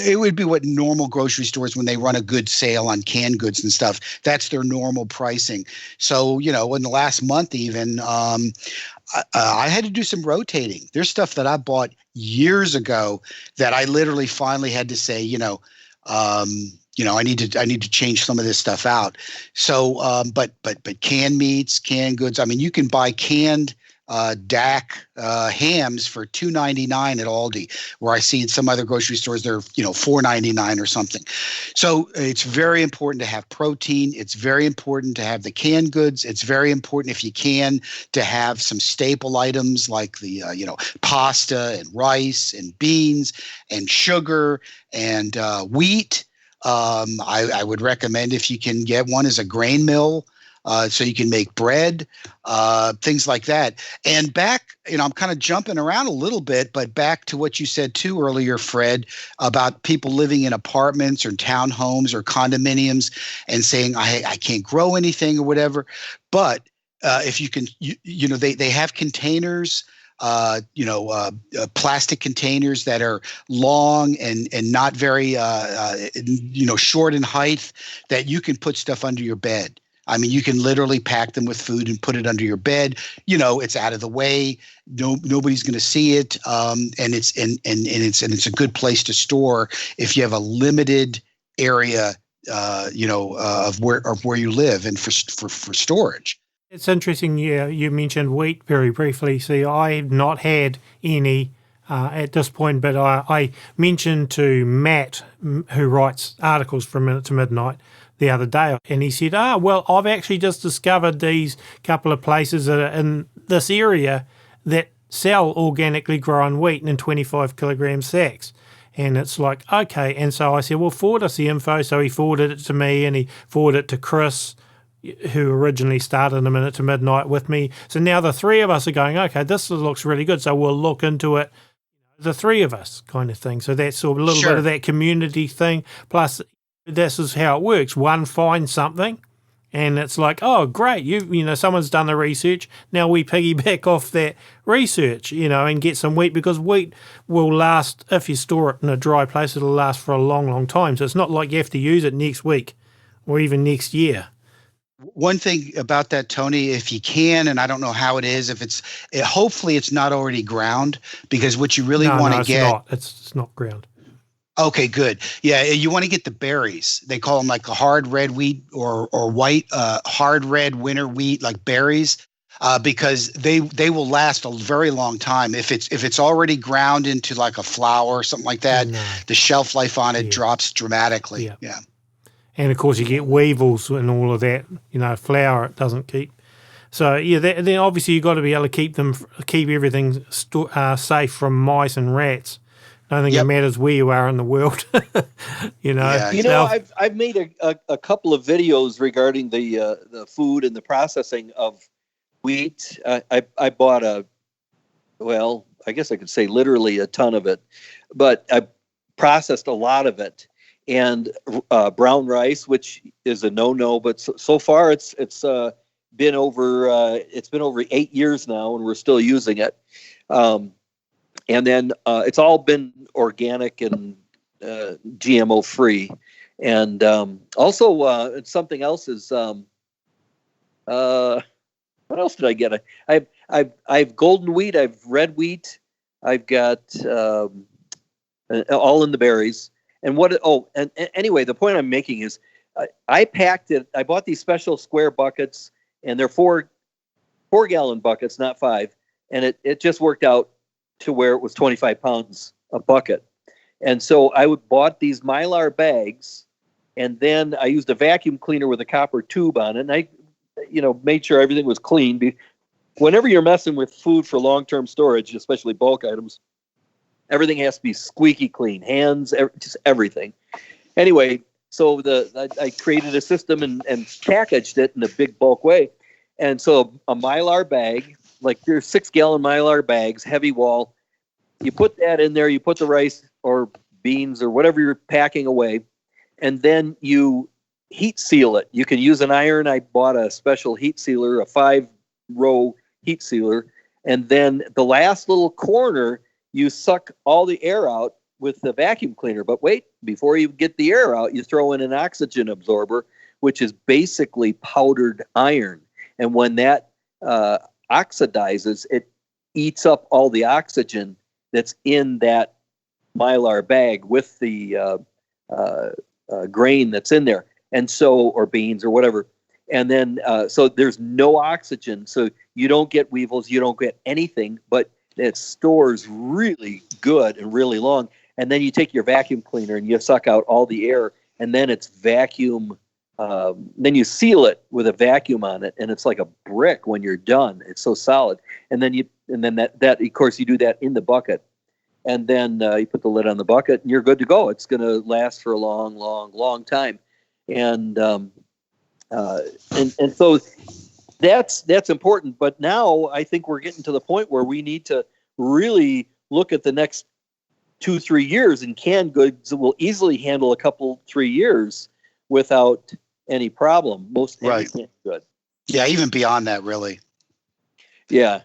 It would be what normal grocery stores, when they run a good sale on canned goods and stuff, that's their normal pricing. So, in the last month even, I had to do some rotating. There's stuff that I bought years ago that I literally finally had to say, I need to change some of this stuff out. So, but canned meats, canned goods. I mean, you can buy canned DAC hams for $2.99 at Aldi, where I see in some other grocery stores they're $4.99 or something. So it's very important to have protein. It's very important to have the canned goods. It's very important, if you can, to have some staple items like the pasta and rice and beans and sugar and wheat. I would recommend, if you can get one, as a grain mill. So you can make bread, things like that. And back, I'm kind of jumping around a little bit, but back to what you said too earlier, Fred, about people living in apartments or townhomes or condominiums and saying, I can't grow anything or whatever. But if you can, they have containers, plastic containers that are long and not very, short in height, that you can put stuff under your bed. I mean, you can literally pack them with food and put it under your bed. It's out of the way. Nobody's going to see it, and it's a good place to store if you have a limited area, of where you live and for storage. It's interesting. Yeah, you mentioned wheat very briefly. See, I've not had any at this point, but I mentioned to Matt, who writes articles from Minute to Midnight, the other day, and he said, well, I've actually just discovered these couple of places that are in this area that sell organically grown wheat in 25 kilogram sacks. And it's like, okay. And so I said, well, forward us the info. So he forwarded it to me, and he forwarded it to Chris, who originally started a Minute to Midnight with me. So now the three of us are going, okay, this looks really good. So we'll look into it, the three of us kind of thing. So that's sort of a little bit of that community thing. Plus, this is how it works. One finds something, and it's like, oh, great, someone's done the research. Now we piggyback off that research, and get some wheat, because wheat will last, if you store it in a dry place, it'll last for a long, long time. So it's not like you have to use it next week or even next year. One thing about that, Tony, if you can, and I don't know how it is, hopefully it's not already ground, because what you really want to get. It's not ground. Okay, good. Yeah, you want to get the berries. They call them like a hard red wheat or white hard red winter wheat, like berries, because they will last a very long time. If it's already ground into like a flour or something like that, the shelf life on it drops dramatically. Yeah. And of course you get weevils and all of that. Flour it doesn't keep. So then obviously you've got to be able to keep everything safe from mice and rats. I don't think it matters where you are in the world. I've made a couple of videos regarding the food and the processing of wheat. I bought I guess I could say literally a ton of it, but I processed a lot of it, and brown rice, which is a no-no, but so far it's been over it's been over 8 years now, and we're still using it. And then it's all been organic and GMO free. And also something else is what else did I get? I've golden wheat, I've red wheat, I've got all in the berries. And anyway, the point I'm making is I packed it. I bought these special square buckets, and they're 4-gallon buckets, not 5. And it just worked out to where it was 25 pounds a bucket. And so I bought these Mylar bags, and then I used a vacuum cleaner with a copper tube on it. And I, made sure everything was clean. Whenever you're messing with food for long-term storage, especially bulk items, everything has to be squeaky clean, hands, just everything. Anyway, so I created a system and packaged it in a big bulk way. And so a Mylar bag, like your 6-gallon Mylar bags, heavy wall, you put that in there, you put the rice or beans or whatever you're packing away, and then you heat seal it. You can use an iron. I bought a special heat sealer, a 5-row heat sealer. And then the last little corner, you suck all the air out with the vacuum cleaner. But wait, before you get the air out, you throw in an oxygen absorber, which is basically powdered iron. And when that oxidizes, it eats up all the oxygen that's in that Mylar bag with the grain that's in there. And so, or beans or whatever. And then, so there's no oxygen. So you don't get weevils, you don't get anything, but it stores really good and really long. And then you take your vacuum cleaner and you suck out all the air, and then it's vacuum. Then you seal it with a vacuum on it, and it's like a brick when you're done. It's so solid. And then that of course you do that in the bucket, and then you put the lid on the bucket, and you're good to go. It's going to last for a long, long, long time. And so that's important. But now I think we're getting to the point where we need to really look at the next 2-3 years, and canned goods will easily handle a couple 3 years without any problem. Most right. Canned good. Yeah, even beyond that, really. Yeah.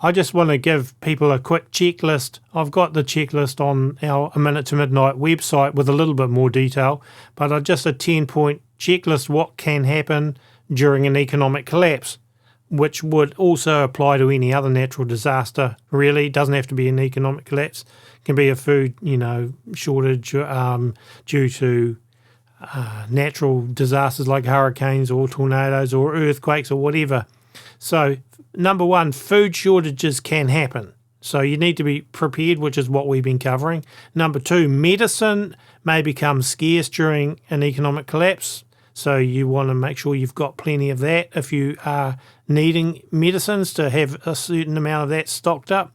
I just want to give people a quick checklist. I've got the checklist on our A Minute to Midnight website with a little bit more detail, but just a 10-point checklist what can happen during an economic collapse, which would also apply to any other natural disaster, really. It doesn't have to be an economic collapse. It can be a food, shortage due to natural disasters like hurricanes or tornadoes or earthquakes or whatever. So, number one, food shortages can happen. So you need to be prepared, which is what we've been covering. Number two, medicine may become scarce during an economic collapse. So you want to make sure you've got plenty of that if you are needing medicines, to have a certain amount of that stocked up.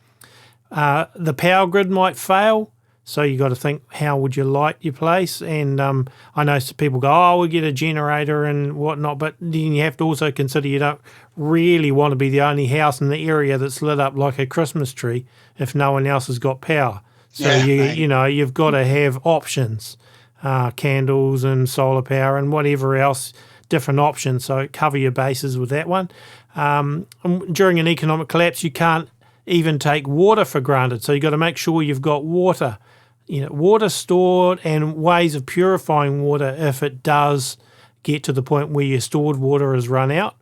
The power grid might fail. So you got to think, how would you light your place? And I know some people go, oh, we'll get a generator and whatnot, but then you have to also consider you don't really want to be the only house in the area that's lit up like a Christmas tree if no one else has got power. So you've got to have options, candles and solar power and whatever else, different options. So cover your bases with that one. During an economic collapse, you can't even take water for granted. So you've got to make sure you've got water. Water stored and ways of purifying water if it does get to the point where your stored water has run out.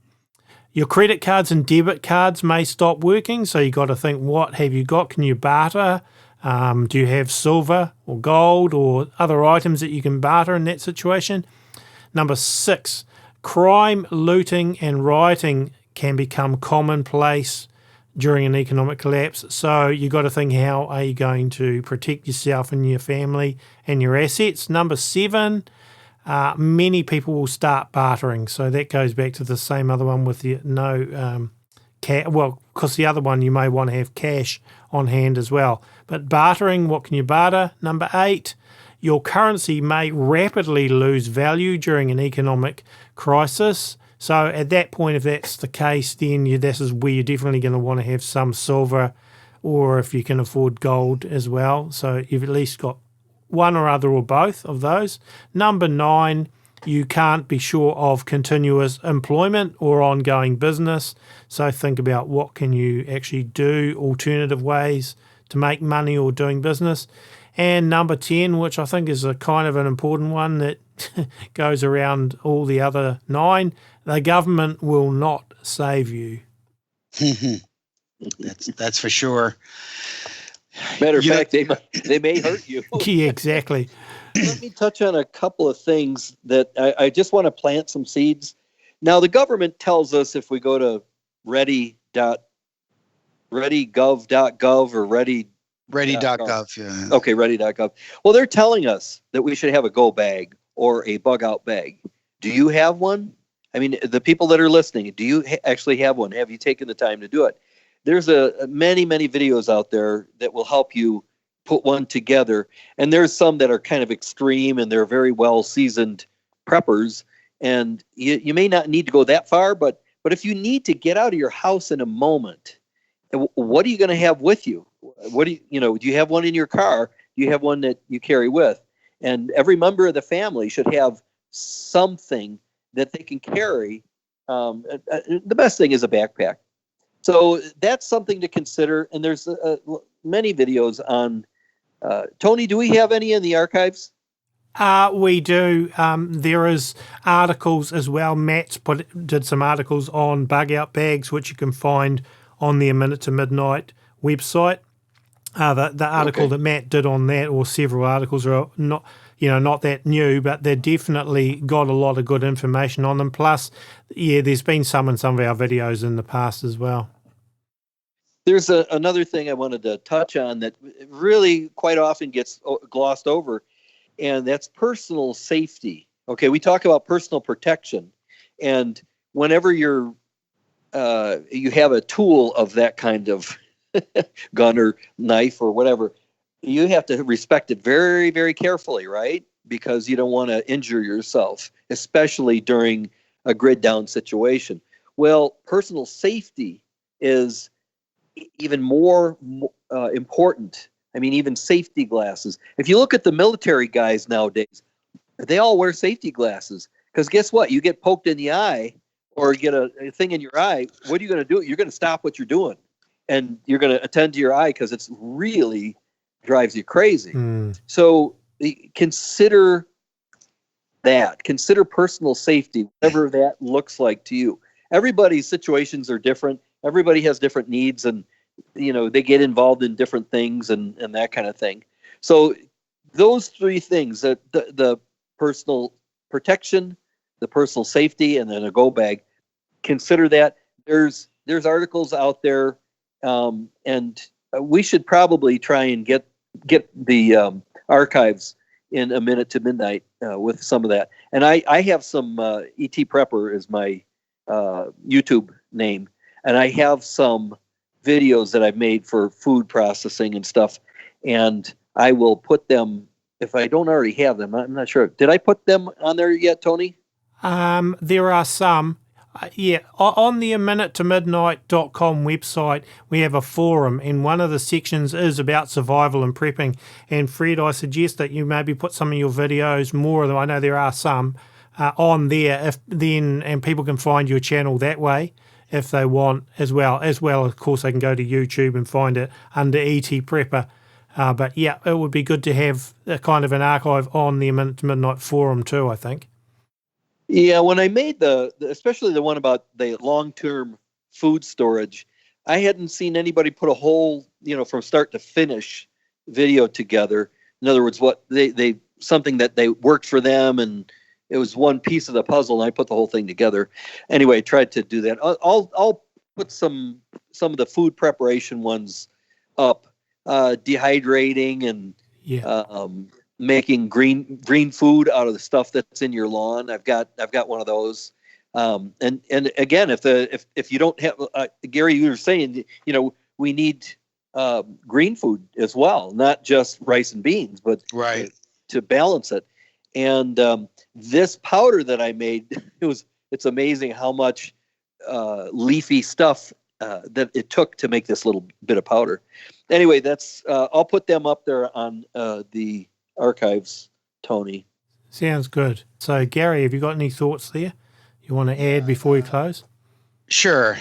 Your credit cards and debit cards may stop working, so you got to think, what have you got? Can you barter? Do you have silver or gold or other items that you can barter in that situation? Number 6, crime, looting and rioting can become commonplace during an economic collapse. So you got to think, how are you going to protect yourself and your family and your assets? Number 7, many people will start bartering. So that goes back to the same other one with the because the other one you may want to have cash on hand as well. But bartering, what can you barter? Number 8, your currency may rapidly lose value during an economic crisis. So at that point, if that's the case, then this is where you're definitely going to want to have some silver, or if you can afford gold as well. So you've at least got one or other or both of those. Number 9, you can't be sure of continuous employment or ongoing business. So think about what can you actually do, alternative ways to make money or doing business. And number 10, which I think is a kind of an important one that goes around all the other 9, the government will not save you. That's for sure. Matter of fact, they may hurt you. Yeah, exactly. Let me touch on a couple of things that I just want to plant some seeds. Now, the government tells us if we go to ready.gov or Ready.gov, yeah. Okay, ready.gov. Well, they're telling us that we should have a go bag or a bug out bag. Do you have one? I mean, the people that are listening, do you actually have one? Have you taken the time to do it? There's many videos out there that will help you put one together. And there's some that are kind of extreme and they're very well seasoned preppers. And you may not need to go that far, but if you need to get out of your house in a moment, what are you going to have with you? Do you have one in your car? Do you have one that you carry with? And every member of the family should have something that they can carry. The best thing is a backpack. So that's something to consider. And there's many videos on. Tony, do we have any in the archives? We do. There is articles as well. Matt's did some articles on bug out bags, which you can find on the A Minute to Midnight website. The article that Matt did on that, or several articles, are not that new, but they've definitely got a lot of good information on them. Plus, there's been some in some of our videos in the past as well. There's another thing I wanted to touch on that really quite often gets glossed over, and that's personal safety. Okay, we talk about personal protection, and whenever you have a tool of that kind of gun or knife or whatever, you have to respect it very, very carefully, right? Because you don't want to injure yourself, especially during a grid down situation. Well, personal safety is even more important. I mean, even safety glasses. If you look at the military guys nowadays, they all wear safety glasses because guess what? You get poked in the eye or get a thing in your eye. What are you going to do? You're going to stop what you're doing and you're going to attend to your eye because it's really drives you crazy. So consider that. Consider personal safety, whatever that looks like to you. Everybody's situations are different. Everybody has different needs and, they get involved in different things and that kind of thing. So those 3 things, the personal protection, the personal safety, and then a go bag, consider that. There's articles out there, and we should probably try and get the archives in A Minute to Midnight with some of that. And I have some ET Prepper is my YouTube name, and I have some videos that I've made for food processing and stuff, and I will put them, if I don't already have them, I'm not sure. Did I put them on there yet, Tony? There are some. On the aminutetomidnight.com website, we have a forum, and one of the sections is about survival and prepping. And Fred, I suggest that you maybe put some of your videos, more of them, I know there are some, on there, and people can find your channel that way if they want as well. Of course, they can go to YouTube and find it under ET Prepper. But yeah, it would be good to have a kind of an archive on the A Minute to Midnight forum too, I think. Yeah, when I made especially the one about the long-term food storage, I hadn't seen anybody put a whole, from start to finish video together. In other words, what they something that they worked for them, and it was one piece of the puzzle, and I put the whole thing together. Anyway, I tried to do that. I'll put some of the food preparation ones up, dehydrating and making green food out of the stuff that's in your lawn. I've got one of those. And again, if you don't have Gary, you were saying, we need green food as well, not just rice and beans, but right to balance it. And this powder that I made, it's amazing how much leafy stuff that it took to make this little bit of powder. Anyway, that's I'll put them up there on the archives, Tony. Sounds good. So, Gary, have you got any thoughts there you want to add before we close? Sure.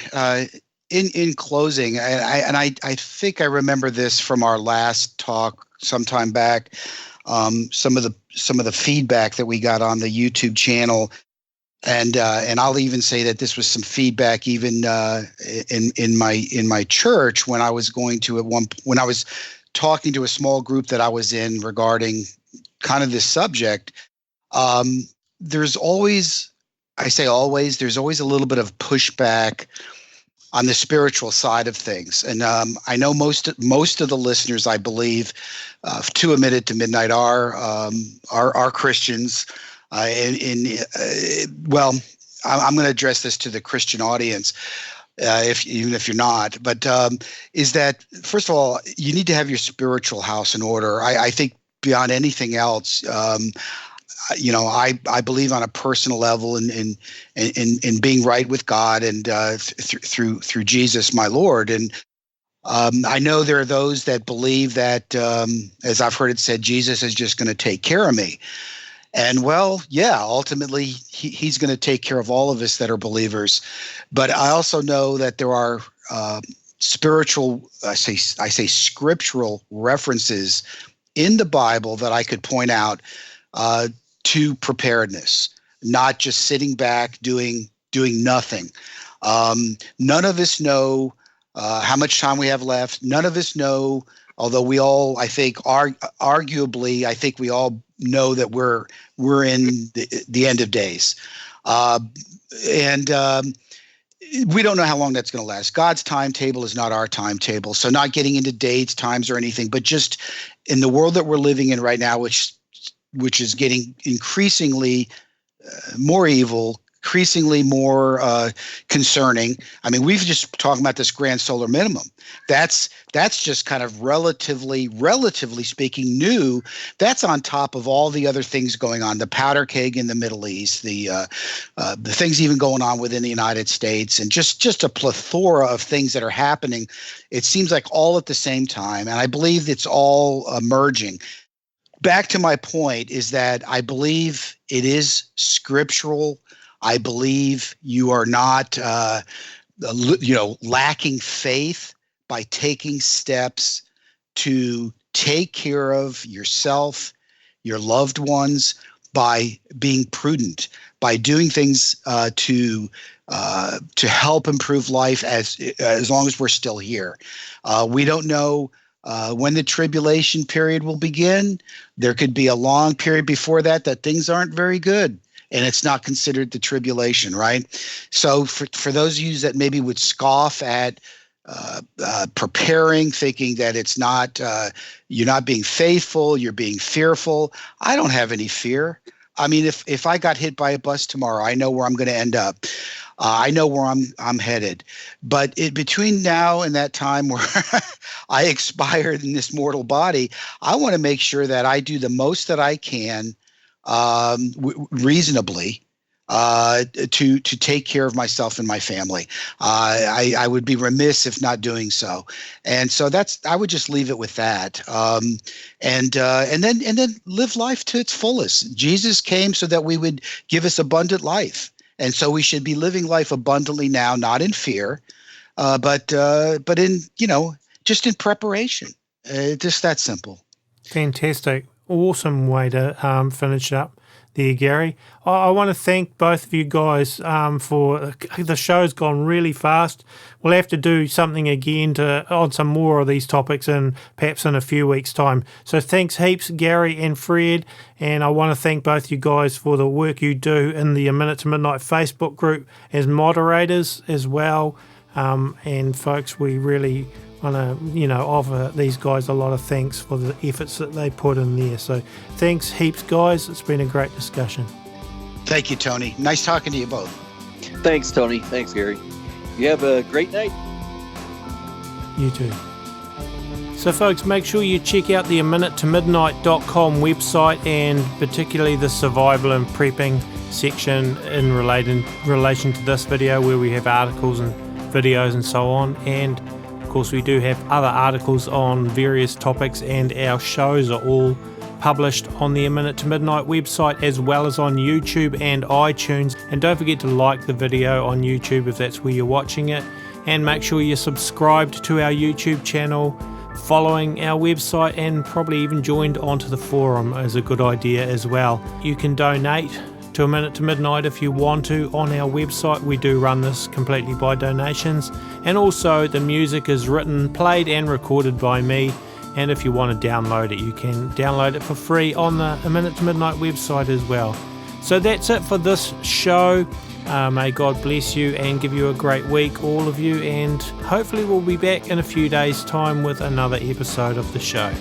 In closing, I think I remember this from our last talk sometime back. Some of the feedback that we got on the YouTube channel, and I'll even say that this was some feedback even in my church when I was when I was talking to a small group that I was in regarding kind of this subject. There's always, I say always, there's always a little bit of pushback on the spiritual side of things. And I know most of the listeners, I believe, to admit it to Midnite are Christians. Well, I'm going to address this to the Christian audience, even if you're not. But is that, first of all, you need to have your spiritual house in order. I think beyond anything else, I believe on a personal level in being right with God and through Jesus, my Lord. And I know there are those that believe that, as I've heard it said, Jesus is just going to take care of me. And well, yeah, ultimately he's going to take care of all of us that are believers. But I also know that there are spiritual, I say scriptural references in the Bible that I could point out to preparedness, not just sitting back doing nothing. None of us know how much time we have left. None of us know, although we all, I think, arguably, I think we all know that we're in the end of days, and we don't know how long that's going to last. God's timetable is not our timetable, so not getting into dates, times, or anything, but just in the world that we're living in right now, which is getting increasingly more evil, increasingly more concerning. I mean, we've just talked about this grand solar minimum. That's just kind of relatively speaking new. That's on top of all the other things going on, the powder keg in the Middle East, the things even going on within the United States, and just a plethora of things that are happening. It seems like all at the same time, and I believe it's all emerging. Back to my point is that I believe it is scriptural. I believe you are not, lacking faith by taking steps to take care of yourself, your loved ones, by being prudent, by doing things to help improve life as long as we're still here. We don't know when the tribulation period will begin. There could be a long period before that things aren't very good, and it's not considered the tribulation, right? So for those of you that maybe would scoff at preparing, thinking that it's not, you're not being faithful, you're being fearful, I don't have any fear. I mean, if I got hit by a bus tomorrow, I know where I'm going to end up. I know where I'm headed. But between now and that time where I expired in this mortal body, I want to make sure that I do the most that I can reasonably to take care of myself and my family. I would be remiss if not doing so. And so I would just leave it with that. And then live life to its fullest. Jesus came so that we would give us abundant life. And so we should be living life abundantly now, not in fear, but in, just in preparation. Just that simple. Fantastic. Awesome way to finish up there, Gary. I want to thank both of you guys for the show's gone really fast. We'll have to do something again on some more of these topics perhaps in a few weeks' time. So thanks heaps, Gary and Fred. And I want to thank both you guys for the work you do in the A Minute to Midnight Facebook group as moderators as well. And folks, we really want to, offer these guys a lot of thanks for the efforts that they put in there. So thanks heaps, guys. It's been a great discussion. Thank you, Tony. Nice talking to you both. Thanks, Tony. Thanks, Gary. You have a great night. You too. So, folks, make sure you check out the aminutetomidnight.com website, and particularly the survival and prepping section in relation to this video, where we have articles and videos and so on. And of course, we do have other articles on various topics, and our shows are all published on the A Minute to Midnight website as well as on YouTube and iTunes. And don't forget to like the video on YouTube if that's where you're watching it. And make sure you're subscribed to our YouTube channel, following our website, and probably even joined onto the forum is a good idea as well. You can donate to A Minute to Midnight if you want to on our website. We do run this completely by donations, and also the music is written, played and recorded by me. And if you want to download it, you can download it for free on the A Minute to Midnight website as well. So that's it for this show. May God bless you and give you a great week, all of you, and hopefully we'll be back in a few days' time with another episode of the show.